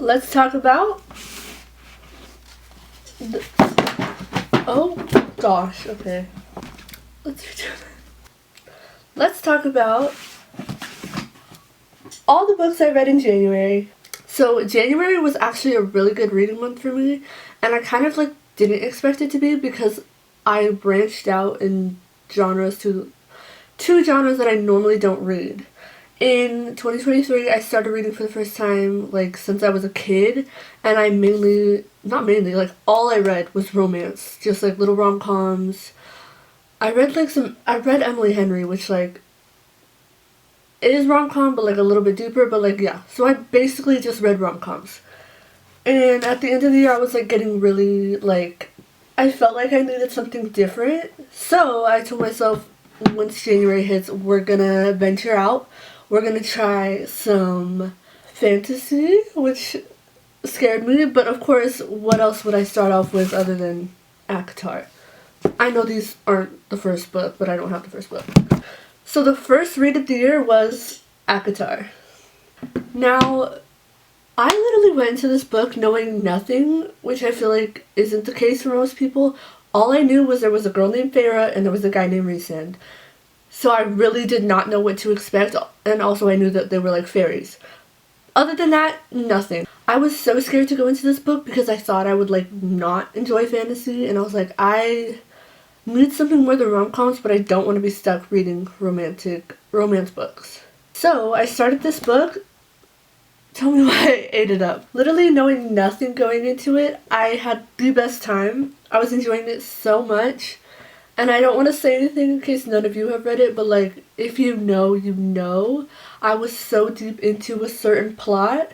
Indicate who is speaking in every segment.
Speaker 1: let's talk about oh gosh, okay. Let's talk about all the books I read in January. So January was actually a really good reading month for me, and I kind of like didn't expect it to be because I branched out in genres to two genres that I normally don't read. In 2023, I started reading for the first time like since I was a kid, and I not mainly, like all I read was romance, just like little rom-coms. I read Emily Henry, which like it is rom-com but like a little bit deeper, but like yeah. So I basically just read rom-coms. And at the end of the year I was like getting really like I felt like I needed something different. So I told myself once January hits, we're gonna venture out. We're gonna try some fantasy, which scared me, but of course, what else would I start off with other than ACOTAR? I know these aren't the first book, but I don't have the first book. So the first read of the year was ACOTAR. Now, I literally went into this book knowing nothing, which I feel like isn't the case for most people. All I knew was there was a girl named Farah and there was a guy named Rhysand. So I really did not know what to expect, and also I knew that they were like fairies. Other than that, nothing. I was so scared to go into this book because I thought I would like not enjoy fantasy, and I was like, I need something more than rom-coms, but I don't want to be stuck reading romance books. So I started this book. Tell me why I ate it up. Literally knowing nothing going into it, I had the best time. I was enjoying it so much. And I don't want to say anything in case none of you have read it, but like, if you know, you know. I was so deep into a certain plot,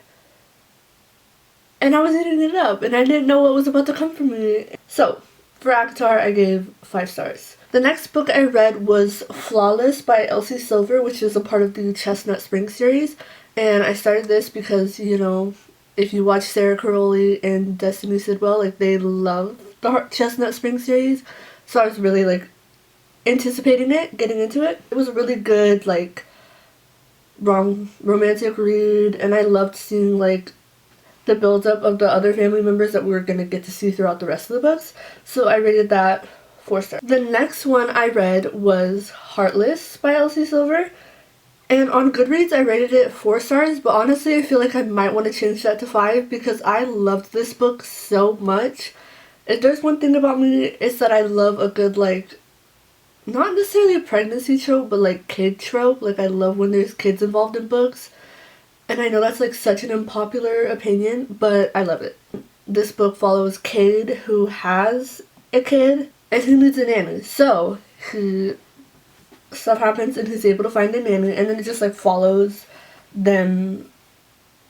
Speaker 1: and I was eating it up, and I didn't know what was about to come for me. So, for ACOTAR, I gave 5 stars. The next book I read was Flawless by Elsie Silver, which is a part of the Chestnut Spring series. And I started this because, you know, if you watch Sarah Caroli and Destiny Sidwell, like, they love the Chestnut Spring series. So I was really, like, anticipating it, getting into it. It was a really good, like, romantic read, and I loved seeing, like, the build-up of the other family members that we were going to get to see throughout the rest of the books. So I rated that 4 stars. The next one I read was Heartless by Elsie Silver. And on Goodreads, I rated it 4 stars, but honestly, I feel like I might want to change that to 5 because I loved this book so much. If there's one thing about me, it's that I love a good, like, not necessarily a pregnancy trope, but, like, kid trope. Like, I love when there's kids involved in books. And I know that's, like, such an unpopular opinion, but I love it. This book follows Cade, who has a kid, and who needs a nanny. So, stuff happens and he's able to find a nanny, and then it just, like, follows them,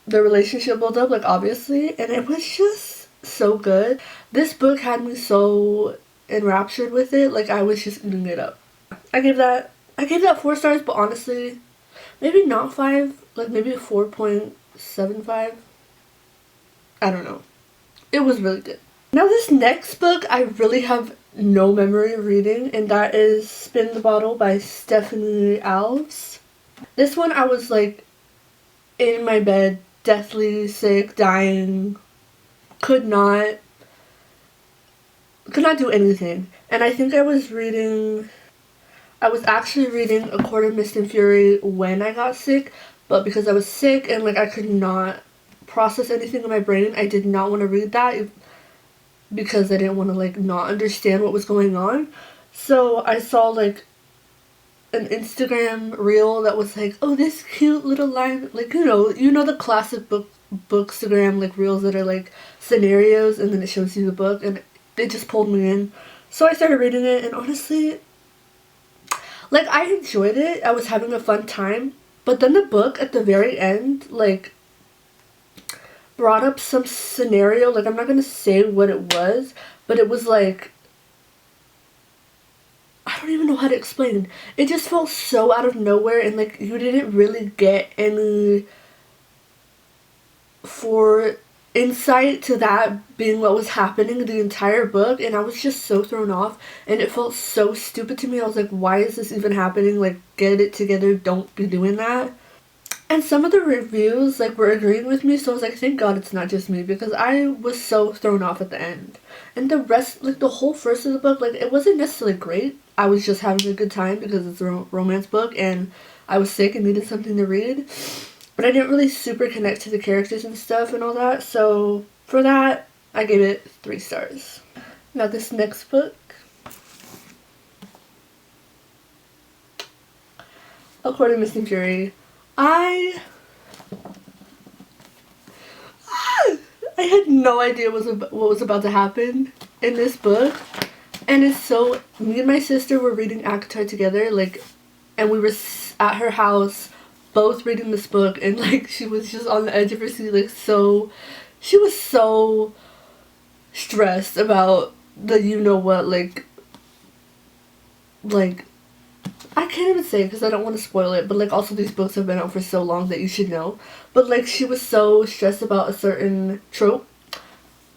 Speaker 1: their relationship build up, like, obviously. And it was just so good. This book had me so enraptured with it, like I was just eating it up. I gave that 4 stars, but honestly, maybe not 5, like maybe 4.75. I don't know. It was really good. Now this next book I really have no memory of reading, and that is Spin the Bottle by Stephanie Alves. This one I was like in my bed, deathly sick, dying, could not do anything. And I think I was actually reading A Court of Mist and Fury when I got sick, but because I was sick and like I could not process anything in my brain, I did not want to read that because I didn't want to like not understand what was going on. So I saw like an Instagram reel that was like, oh, this cute little line, like, you know the classic bookstagram like reels that are like scenarios and then it shows you the book, and it just pulled me in. So I started reading it, and honestly, like, I enjoyed it. I was having a fun time, but then the book at the very end like brought up some scenario, like I'm not gonna say what it was, but it was like, I don't even know how to explain. It just felt so out of nowhere, and like you didn't really get any insight to that being what was happening the entire book, and I was just so thrown off, and it felt so stupid to me. I was like, why is this even happening? Like, get it together, don't be doing that. And some of the reviews like were agreeing with me, so I was like, thank God it's not just me, because I was so thrown off at the end. And the rest, like the whole first of the book, like it wasn't necessarily great. I was just having a good time because it's a romance book and I was sick and needed something to read. But I didn't really super connect to the characters and stuff and all that, so for that, I gave it 3 stars. Now this next book, A Court of Missing Fury, I had no idea what was about to happen in this book. And it's so, me and my sister were reading ACOTAR together, like, and we were at her house both reading this book, and like she was just on the edge of her seat, like she was so stressed about the you know what, like I can't even say because I don't want to spoil it, but like also these books have been out for so long that you should know. But like she was so stressed about a certain trope,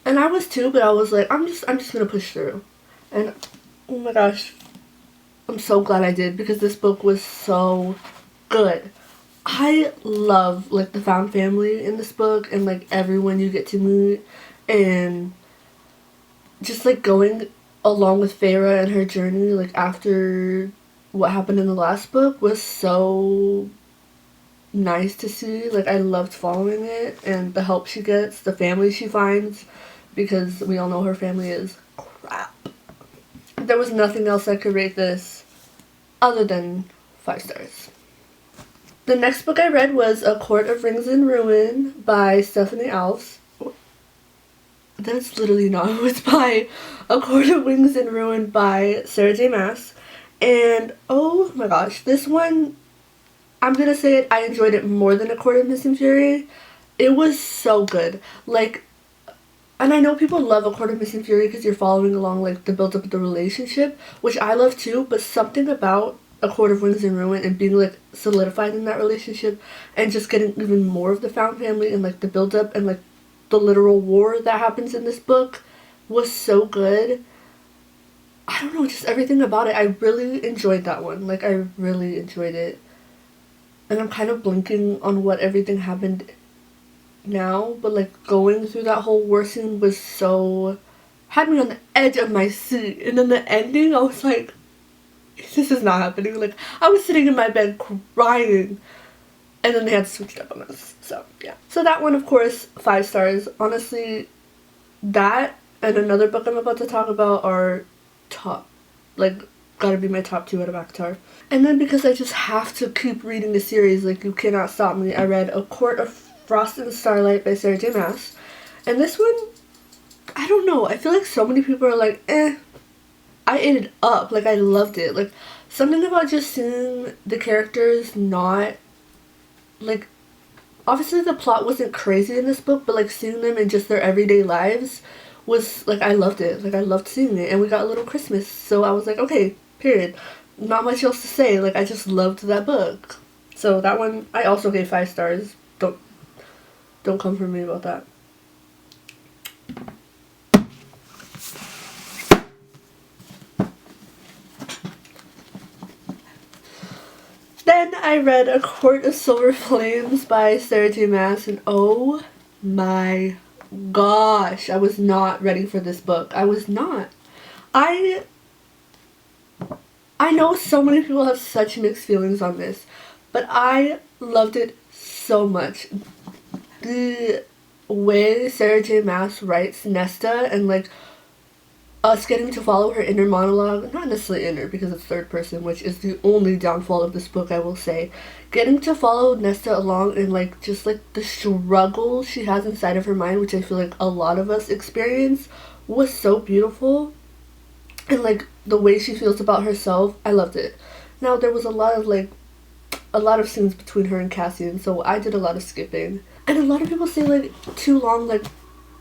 Speaker 1: and I was too. But I was like, I'm just gonna push through, and oh my gosh, I'm so glad I did because this book was so good. I love like the found family in this book and like everyone you get to meet, and just like going along with Feyre and her journey like after what happened in the last book was so nice to see. Like I loved following it and the help she gets, the family she finds, because we all know her family is crap. There was nothing else I could rate this other than 5 stars. The next book I read was A Court of Rings and Ruin by Stephanie Alves. That's literally not who it's by. A Court of Wings and Ruin by Sarah J. Maas. And oh my gosh, this one, I'm gonna say it, I enjoyed it more than A Court of Missing Fury. It was so good. Like, and I know people love A Court of Missing Fury because you're following along like the build up of the relationship, which I love too, but something about A Court of Wings and Ruin and being like solidified in that relationship and just getting even more of the found family and like the build up and like the literal war that happens in this book was so good. I don't know, just everything about it. I really enjoyed that one. Like, I really enjoyed it. And I'm kind of blinking on what everything happened now, but like going through that whole war scene was so, had me on the edge of my seat. And then the ending, I was like, this is not happening. Like, I was sitting in my bed crying. And then they had switched up on us. So, yeah. So that one, of course, 5 stars. Honestly, that and another book I'm about to talk about are top, like, gotta be my top 2 out of ACOTAR. And then because I just have to keep reading the series, like, you cannot stop me, I read A Court of Frost and Starlight by Sarah J. Maas. And this one, I don't know, I feel like so many people are like, I ate it up. Like, I loved it. Like, something about just seeing the characters not, like, obviously the plot wasn't crazy in this book, but like seeing them in just their everyday lives was like, I loved it. Like, I loved seeing it. And we got a little Christmas, so I was like, okay, period. Not much else to say. Like, I just loved that book. So that one I also gave 5 stars. Don't come for me about that. Then I read A Court of Silver Flames by Sarah J. Maas, and oh my gosh, I was not ready for this book. I was not. I know so many people have such mixed feelings on this, but I loved it so much. The way Sarah J. Maas writes Nesta and like us getting to follow her inner monologue, not necessarily inner because it's third person, which is the only downfall of this book, I will say. Getting to follow Nesta along and like just like the struggle she has inside of her mind, which I feel like a lot of us experience, was so beautiful. And like the way she feels about herself, I loved it. Now there was a lot of scenes between her and Cassian, so I did a lot of skipping. And a lot of people say like too long, like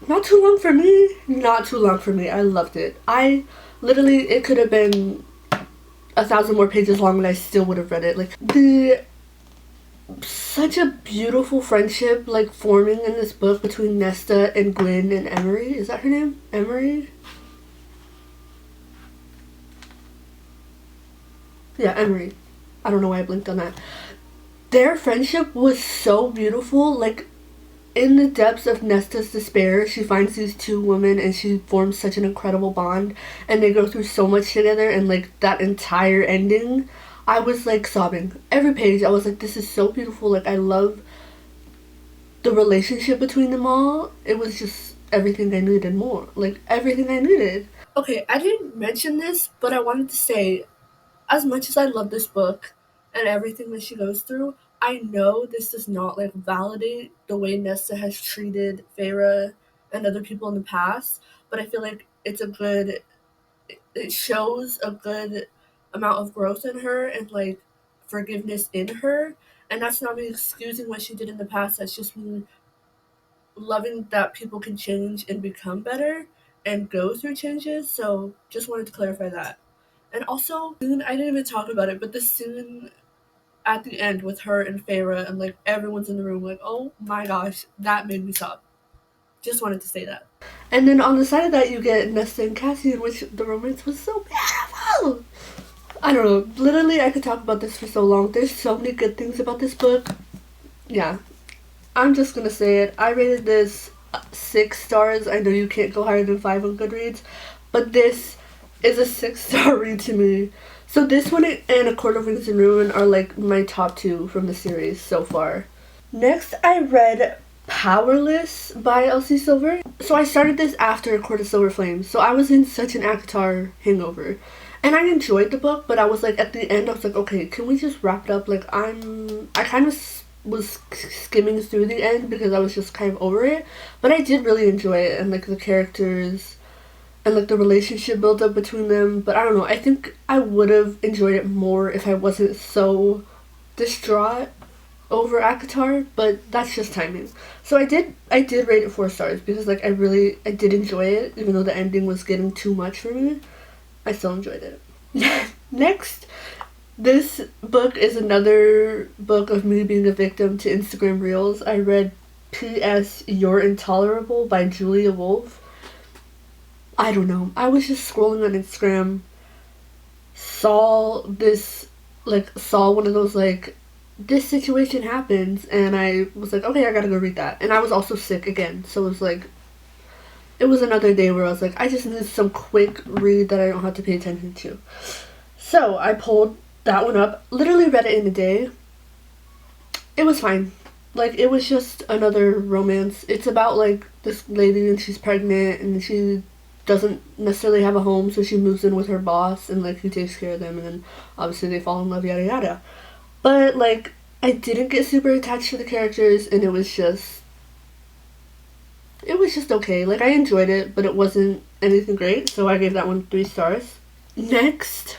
Speaker 1: not too long for me. Not too long for me. I loved it. I literally, it could have been 1,000 more pages long and I still would have read it. Like, such a beautiful friendship like forming in this book between Nesta and Gwyn and Emery. Is that her name? Emery? Yeah, Emery. I don't know why I blinked on that. Their friendship was so beautiful. Like, in the depths of Nesta's despair, she finds these two women and she forms such an incredible bond. And they go through so much together, and like that entire ending, I was like sobbing. Every page, I was like, this is so beautiful. Like, I love the relationship between them all. It was just everything I needed more. Like, everything I needed. Okay, I didn't mention this, but I wanted to say, as much as I love this book and everything that she goes through, I know this does not like validate the way Nesta has treated Feyre and other people in the past, but I feel like it shows a good amount of growth in her and like forgiveness in her. And that's not me excusing what she did in the past, that's just me loving that people can change and become better and go through changes. So just wanted to clarify that. And also, I didn't even talk about it, but the scene at the end with her and Feyre and like everyone's in the room, like, oh my gosh, that made me sob. Just wanted to say that. And then on the side of that, you get Nesta and Cassian, which the romance was so beautiful. I don't know. Literally, I could talk about this for so long. There's so many good things about this book. Yeah, I'm just gonna say it. I rated this 6 stars. I know you can't go higher than 5 on Goodreads, but this is a 6-star read to me. So this one and A Court of Wings and Ruin are like my top 2 from the series so far. Next, I read Powerless by Elsie Silver. So I started this after A Court of Silver Flames. So I was in such an ACOTAR hangover. And I enjoyed the book, but I was like, at the end, I was like, okay, can we just wrap it up? Like, I kind of was skimming through the end because I was just kind of over it. But I did really enjoy it, and like the characters and like the relationship build up between them. But I don't know, I think I would have enjoyed it more if I wasn't so distraught over ACOTAR, but that's just timing. So I did rate it 4 stars because like I did enjoy it, even though the ending was getting too much for me. I still enjoyed it. Next, this book is another book of me being a victim to Instagram Reels. I read P.S. You're Intolerable by Julia Wolf. I don't know. I was just scrolling on Instagram, saw one of those like, this situation happens, and I was like, okay, I gotta go read that. And I was also sick again, so it was like, it was another day where I was like, I just need some quick read that I don't have to pay attention to. So I pulled that one up, literally read it in a day. It was fine. Like, it was just another romance. It's about like this lady and she's pregnant and she doesn't necessarily have a home, so she moves in with her boss and like he takes care of them, and then obviously they fall in love, yada yada. But like, I didn't get super attached to the characters, and it was just okay. Like, I enjoyed it, but it wasn't anything great, so I gave that one 3 stars. Next,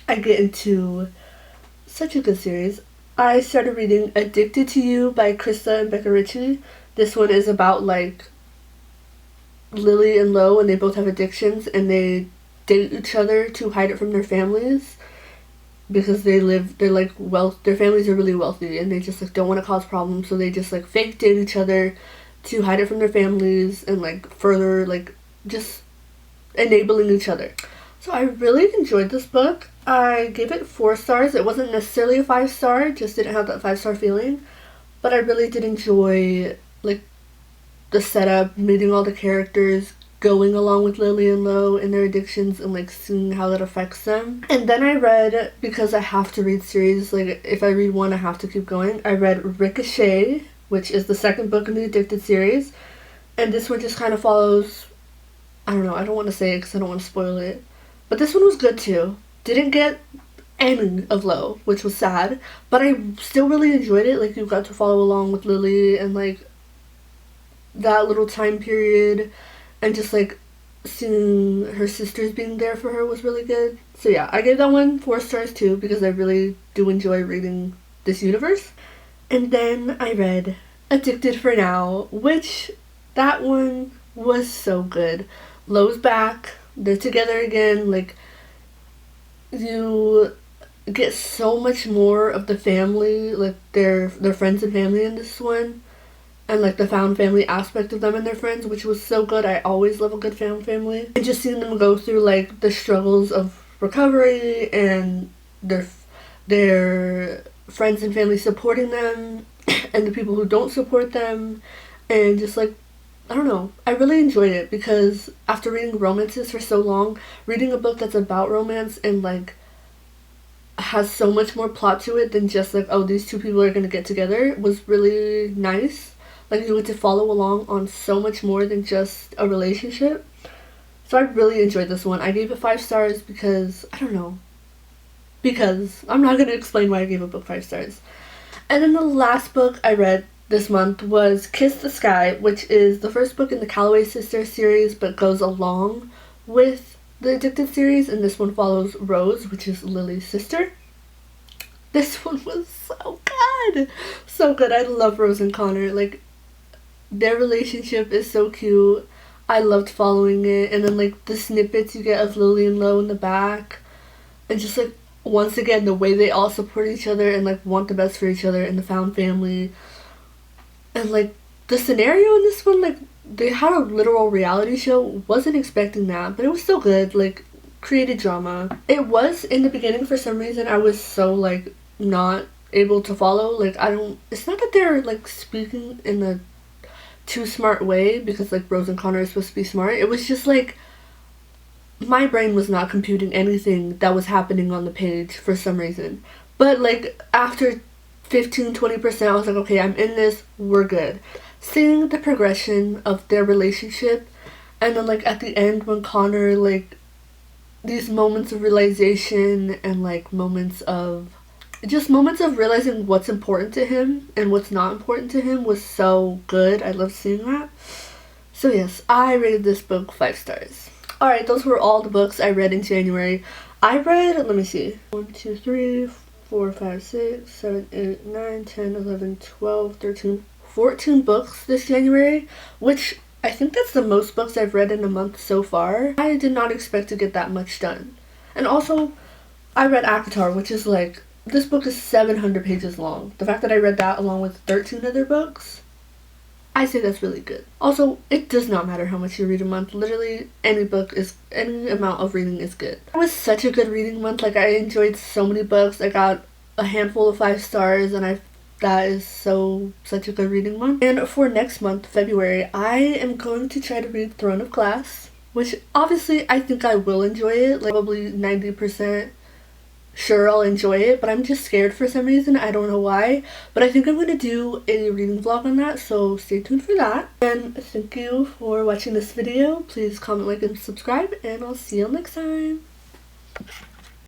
Speaker 1: I get into such a good series. I started reading Addicted to You by Krista and Becca Ritchie. This one is about like Lily and Lo, and they both have addictions, and they date each other to hide it from their families because their families are really wealthy, and they just like don't want to cause problems, so they just like fake date each other to hide it from their families and like further like just enabling each other. So I really enjoyed this book. I gave it 4 stars. It wasn't necessarily a 5-star, just didn't have that 5-star feeling, but I really did enjoy like the setup, meeting all the characters, going along with Lily and Lo and their addictions, and like seeing how that affects them. And then I read, because I have to read series, like if I read one I have to keep going, I read Ricochet, which is the 2nd book in the Addicted series, and this one just kind of follows, I don't know, I don't want to say it because I don't want to spoil it, but this one was good too. Didn't get any of Lo, which was sad, but I still really enjoyed it. Like, you got to follow along with Lily and like that little time period, and just like seeing her sisters being there for her was really good. So yeah, I gave that one 4 stars too, because I really do enjoy reading this universe. And then I read Addicted for Now, which that one was so good. Lo's back, they're together again, like you get so much more of the family, like their friends and family in this one, and like the found family aspect of them and their friends, which was so good. I always love a good found family. And just seeing them go through like the struggles of recovery and their friends and family supporting them and the people who don't support them, and just like, I don't know, I really enjoyed it because after reading romances for so long, reading a book that's about romance and like has so much more plot to it than just like, oh, these two people are gonna get together was really nice. Like, you get to follow along on so much more than just a relationship. So I really enjoyed this one. I gave it 5 stars because, I don't know, because I'm not gonna explain why I gave a book 5 stars. And then the last book I read this month was Kiss the Sky, which is the first book in the Calloway Sisters series but goes along with the Addicted series, and this one follows Rose, which is Lily's sister. This one was so good! So good. I love Rose and Connor. Like, their relationship is so cute. I loved following it, and then like the snippets you get of Lily and Lo in the back, and just like, once again, the way they all support each other and like want the best for each other in the found family. And like the scenario in this one, like they had a literal reality show. Wasn't expecting that, but it was still good. Like, created drama. It was in the beginning, for some reason I was so like not able to follow. Like, I don't, it's not that they're like speaking in a too smart way, because like Rose and Connor are supposed to be smart. It was just like my brain was not computing anything that was happening on the page for some reason. But like after 15-20%, I was like, okay, I'm in this, we're good. Seeing the progression of their relationship, and then like at the end when Connor, like, these moments of realization and like moments of realizing what's important to him and what's not important to him was so good. I love seeing that. So yes, I rated this book 5 stars. Alright, those were all the books I read in January. I read, let me see, 1, 2, 3, 4, 5, 6, 7, 8, 9, 10, 11, 12, 13, 14 books this January, which I think that's the most books I've read in a month so far. I did not expect to get that much done. And also, I read Akatar, which is like, this book is 700 pages long. The fact that I read that along with 13 other books, I say that's really good. Also, it does not matter how much you read a month. Literally, any amount of reading is good. It was such a good reading month. Like, I enjoyed so many books. I got a handful of 5 stars, and that is such a good reading month. And for next month, February, I am going to try to read Throne of Glass, which obviously I think I will enjoy it. Like, probably 90% sure I'll enjoy it, but I'm just scared for some reason. I don't know why, but I think I'm going to do a reading vlog on that, so stay tuned for that. And thank you for watching this video. Please comment, like, and subscribe, and I'll see you next time.